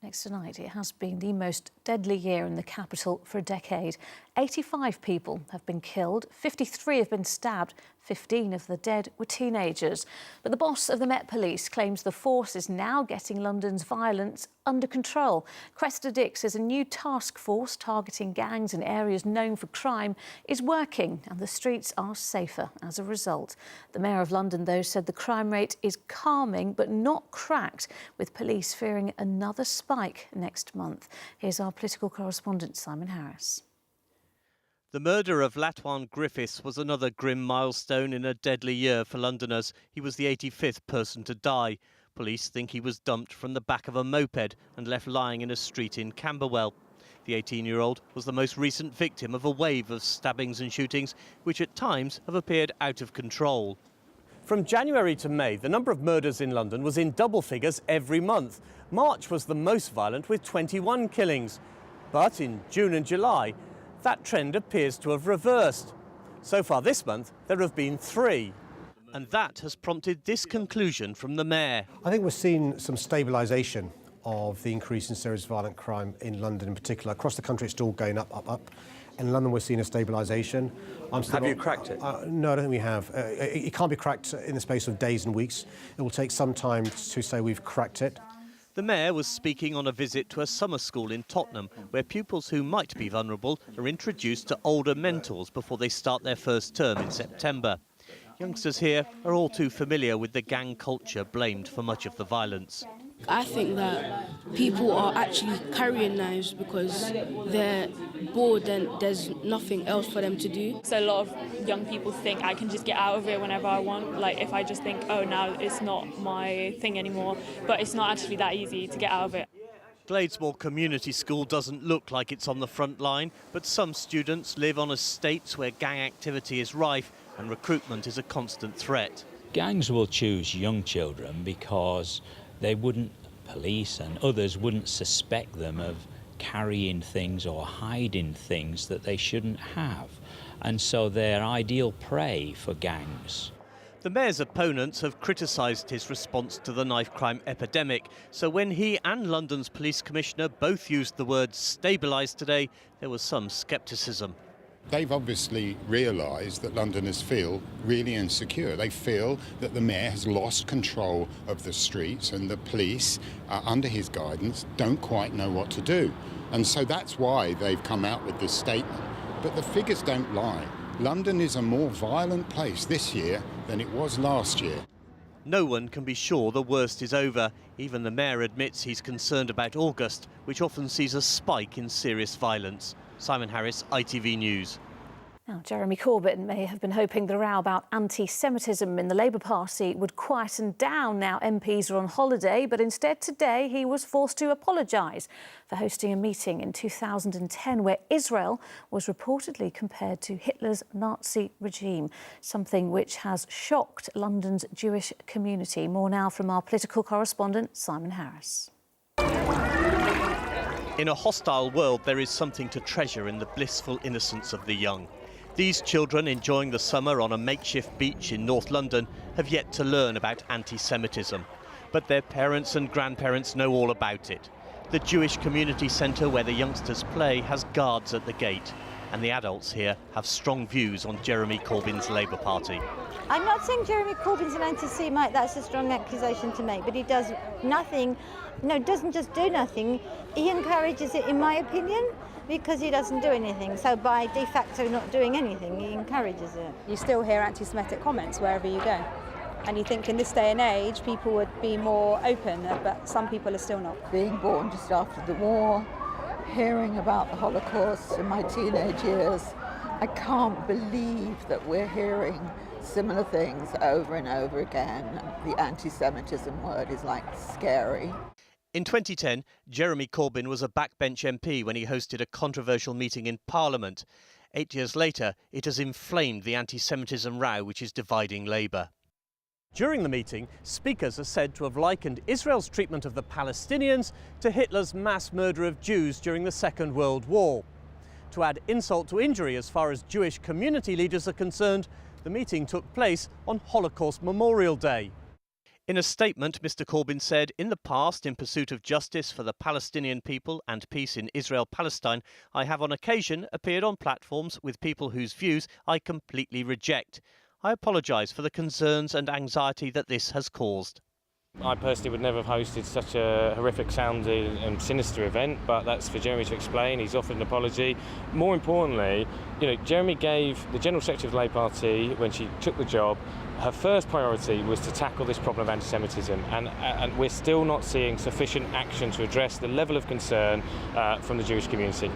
Next tonight, it has been the most deadly year in the capital for a decade. 85 people have been killed, 53 have been stabbed, 15 of the dead were teenagers. But the boss of the Met Police claims the force is now getting London's violence under control. Cressida Dick says a new task force targeting gangs in areas known for crime is working and the streets are safer as a result. The Mayor of London, though, said the crime rate is calming but not cracked, with police fearing another spike next month. Here's our political correspondent, Simon Harris. The murder of Latwan Griffiths was another grim milestone in a deadly year for Londoners. He was the 85th person to die. Police think he was dumped from the back of a moped and left lying in a street in Camberwell. The 18-year-old was the most recent victim of a wave of stabbings and shootings, which at times have appeared out of control. From January to May, the number of murders in London was in double figures every month. March was the most violent, with 21 killings. But in June and July, that trend appears to have reversed. So far this month, there have been 3. And that has prompted this conclusion from the Mayor. I think we're seeing some stabilisation of the increase in serious violent crime in London in particular. Across the country, it's still going up. In London, we're seeing a stabilisation. Have you cracked it? No, I don't think we have. It can't be cracked in the space of days and weeks. It will take some time to say we've cracked it. The Mayor was speaking on a visit to a summer school in Tottenham, where pupils who might be vulnerable are introduced to older mentors before they start their first term in September. Youngsters here are all too familiar with the gang culture blamed for much of the violence. I think that people are actually carrying knives because they're bored and there's nothing else for them to do. So a lot of young people think I can just get out of it whenever I want. Like if I just think, oh, now it's not my thing anymore. But it's not actually that easy to get out of it. Gladesmore Community School doesn't look like it's on the front line, but some students live on estates where gang activity is rife and recruitment is a constant threat. Gangs will choose young children because police and others wouldn't suspect them of carrying things or hiding things that they shouldn't have. And so they're ideal prey for gangs. The Mayor's opponents have criticised his response to the knife crime epidemic. So when he and London's police commissioner both used the word stabilise today, there was some scepticism. They've obviously realised that Londoners feel really insecure. They feel that the Mayor has lost control of the streets and the police, under his guidance, don't quite know what to do. And so that's why they've come out with this statement. But the figures don't lie. London is a more violent place this year than it was last year. No one can be sure the worst is over. Even the Mayor admits he's concerned about August, which often sees a spike in serious violence. Simon Harris, ITV News. Now, Jeremy Corbyn may have been hoping the row about anti-Semitism in the Labour Party would quieten down now MPs are on holiday, but instead today he was forced to apologise for hosting a meeting in 2010 where Israel was reportedly compared to Hitler's Nazi regime, something which has shocked London's Jewish community. More now from our political correspondent, Simon Harris. In a hostile world, there is something to treasure in the blissful innocence of the young. These children, enjoying the summer on a makeshift beach in North London, have yet to learn about anti-Semitism. But their parents and grandparents know all about it. The Jewish community centre where the youngsters play has guards at the gate. And the adults here have strong views on Jeremy Corbyn's Labour Party. I'm not saying Jeremy Corbyn's an anti-Semite, that's a strong accusation to make, but he does nothing, doesn't just do nothing, he encourages it, in my opinion, because he doesn't do anything. So by de facto not doing anything, he encourages it. You still hear anti-Semitic comments wherever you go. And you think in this day and age, people would be more open, but some people are still not. Being born just after the war, hearing about the Holocaust in my teenage years, I can't believe that we're hearing similar things over and over again. The anti-Semitism word is like scary. In 2010, Jeremy Corbyn was a backbench MP when he hosted a controversial meeting in Parliament. 8 years later, it has inflamed the anti-Semitism row which is dividing Labour. During the meeting, speakers are said to have likened Israel's treatment of the Palestinians to Hitler's mass murder of Jews during the Second World War. To add insult to injury as far as Jewish community leaders are concerned, the meeting took place on Holocaust Memorial Day. In a statement, Mr Corbyn said, in the past, in pursuit of justice for the Palestinian people and peace in Israel-Palestine, I have on occasion appeared on platforms with people whose views I completely reject. I apologise for the concerns and anxiety that this has caused. I personally would never have hosted such a horrific sounding and sinister event, but that's for Jeremy to explain. He's offered an apology. More importantly, Jeremy gave the General Secretary of the Labour Party, when she took the job, her first priority was to tackle this problem of anti-Semitism, and we're still not seeing sufficient action to address the level of concern from the Jewish community.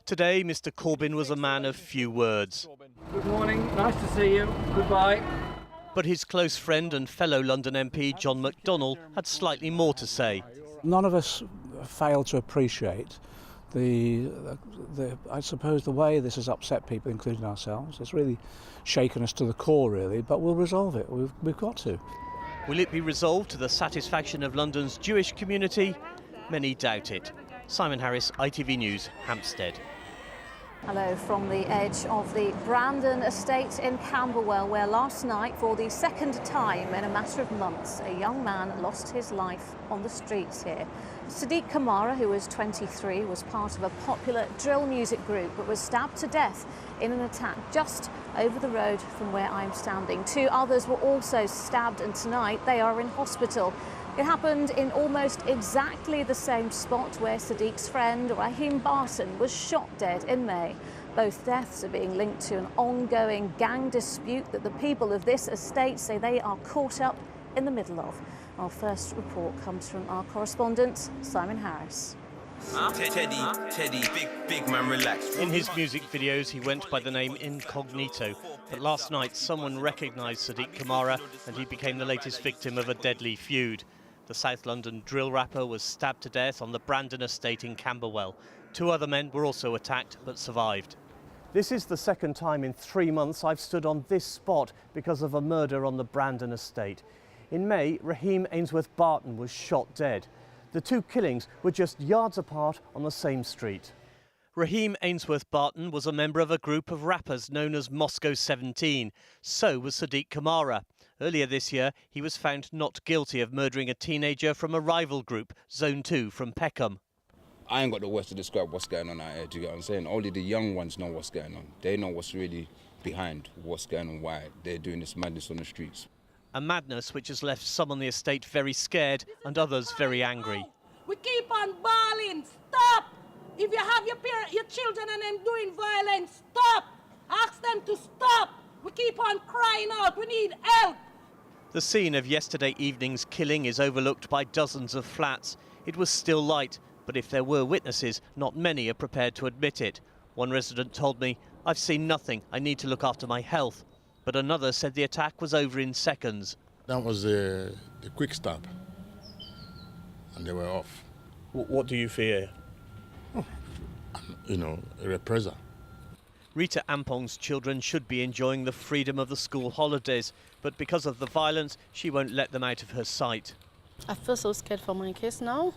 Today, Mr Corbyn was a man of few words. Good morning, nice to see you. Goodbye. But his close friend and fellow London MP John McDonnell had slightly more to say. None of us fail to appreciate I suppose the way this has upset people, including ourselves. It's really shaken us to the core, really, but we'll resolve it. We've got to. Will it be resolved to the satisfaction of London's Jewish community? Many doubt it. Simon Harris, ITV News, Hampstead. Hello from the edge of the Brandon estate in Camberwell, where last night, for the second time in a matter of months, a young man lost his life on the streets here. Sadiq Kamara, who was 23, was part of a popular drill music group but was stabbed to death in an attack just over the road from where I'm standing. 2 others were also stabbed, and tonight they are in hospital. It happened in almost exactly the same spot where Sadiq's friend Raheem Barton was shot dead in May. Both deaths are being linked to an ongoing gang dispute that the people of this estate say they are caught up in the middle of. Our first report comes from our correspondent, Simon Harris. Teddy, big man, relax. In his music videos, he went by the name Incognito. But last night, someone recognised Sadiq Kamara, and he became the latest victim of a deadly feud. The South London drill rapper was stabbed to death on the Brandon estate in Camberwell. 2 other men were also attacked but survived. This is the second time in 3 months I've stood on this spot because of a murder on the Brandon estate. In May, Raheem Ainsworth Barton was shot dead. The 2 killings were just yards apart on the same street. Raheem Ainsworth Barton was a member of a group of rappers known as Moscow 17. So was Sadiq Kamara. Earlier this year, he was found not guilty of murdering a teenager from a rival group, Zone 2 from Peckham. I ain't got the words to describe what's going on out here, do you get what I'm saying? Only the young ones know what's going on. They know what's really behind what's going on, why they're doing this madness on the streets. A madness which has left some on the estate very scared and others very angry. We keep on bawling. Stop! If you have your children and them doing violence, stop! Ask them to stop! We keep on crying out. We need help! The scene of yesterday evening's killing is overlooked by dozens of flats. It was still light, but if there were witnesses, not many are prepared to admit it. One resident told me, "I've seen nothing. I need to look after my health." But another said the attack was over in seconds. That was the quick stab, and they were off. What do you fear? A reprisal. Rita Ampong's children should be enjoying the freedom of the school holidays, but because of the violence, she won't let them out of her sight. I feel so scared for my kids now.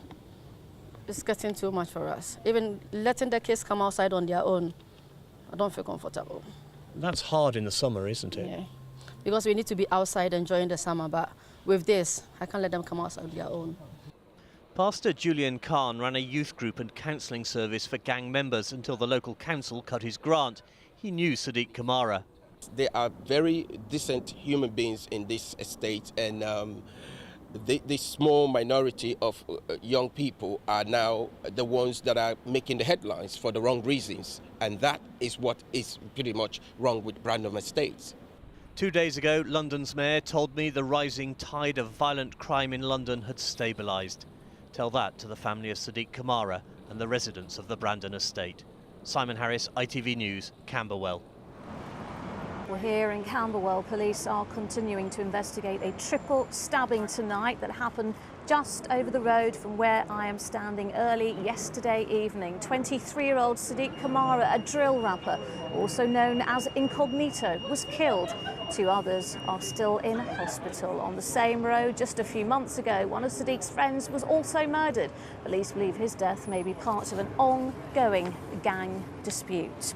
It's getting too much for us. Even letting the kids come outside on their own, I don't feel comfortable. That's hard in the summer, isn't it? Yeah, because we need to be outside enjoying the summer, but with this, I can't let them come outside on their own. Pastor Julian Khan ran a youth group and counselling service for gang members until the local council cut his grant. He knew Sadiq Kamara. There are very decent human beings in this estate, and this small minority of young people are now the ones that are making the headlines for the wrong reasons, and that is what is pretty much wrong with Brandon Estates. 2 days ago, London's mayor told me the rising tide of violent crime in London had stabilised. Tell that to the family of Sadiq Kamara and the residents of the Brandon estate. Simon Harris, ITV News, Camberwell. Well, here in Camberwell, police are continuing to investigate a triple stabbing tonight that happened just over the road from where I am standing early yesterday evening. 23-year-old Sadiq Kamara, a drill rapper, also known as Incognito, was killed. 2 others are still in hospital. On the same road just a few months ago, one of Sadiq's friends was also murdered. Police believe his death may be part of an ongoing gang dispute.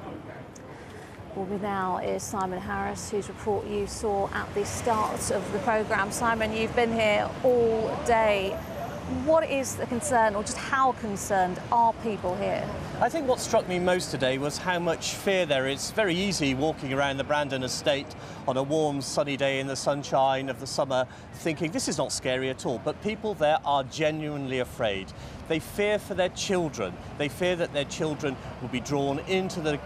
With me now is Simon Harris, whose report you saw at the start of the programme. Simon, you've been here all day. What is the concern, or just how concerned are people here? I think what struck me most today was how much fear there is. It's very easy walking around the Brandon estate on a warm, sunny day in the sunshine of the summer, thinking this is not scary at all. But people there are genuinely afraid. They fear for their children. They fear that their children will be drawn into the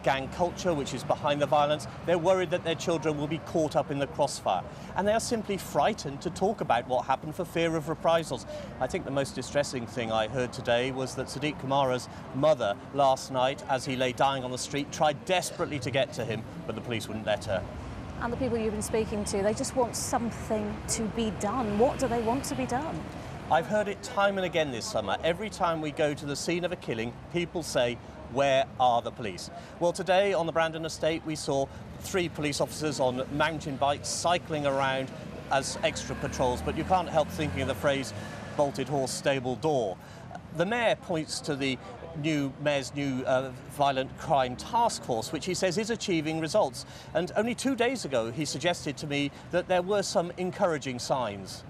gang culture, which is behind the violence. They're worried that their children will be caught up in the crossfire. And they are simply frightened to talk about what happened for fear of reprisals. I think the most distressing thing I heard today was that Sadiq Kamara's mother last night, as he lay dying on the street, tried desperately to get to him, but the police wouldn't let her. And the people you've been speaking to, they just want something to be done. What do they want to be done? I've heard it time and again this summer. Every time we go to the scene of a killing, people say, where are the police? Well, today on the Brandon estate, we saw 3 police officers on mountain bikes cycling around as extra patrols, but you can't help thinking of the phrase bolted horse stable door. The mayor points to the mayor's new violent crime task force, which he says is achieving results. And only 2 days ago, he suggested to me that there were some encouraging signs.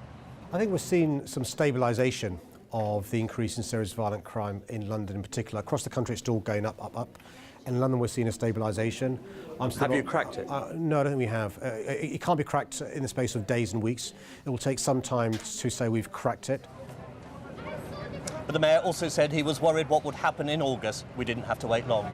I think we're seeing some stabilisation of the increase in serious violent crime in London in particular. Across the country, it's still going up. In London, we're seeing a stabilisation. Have you cracked it? No, I don't think we have. It can't be cracked in the space of days and weeks. It will take some time to say we've cracked it. But the mayor also said he was worried what would happen in August. We didn't have to wait long.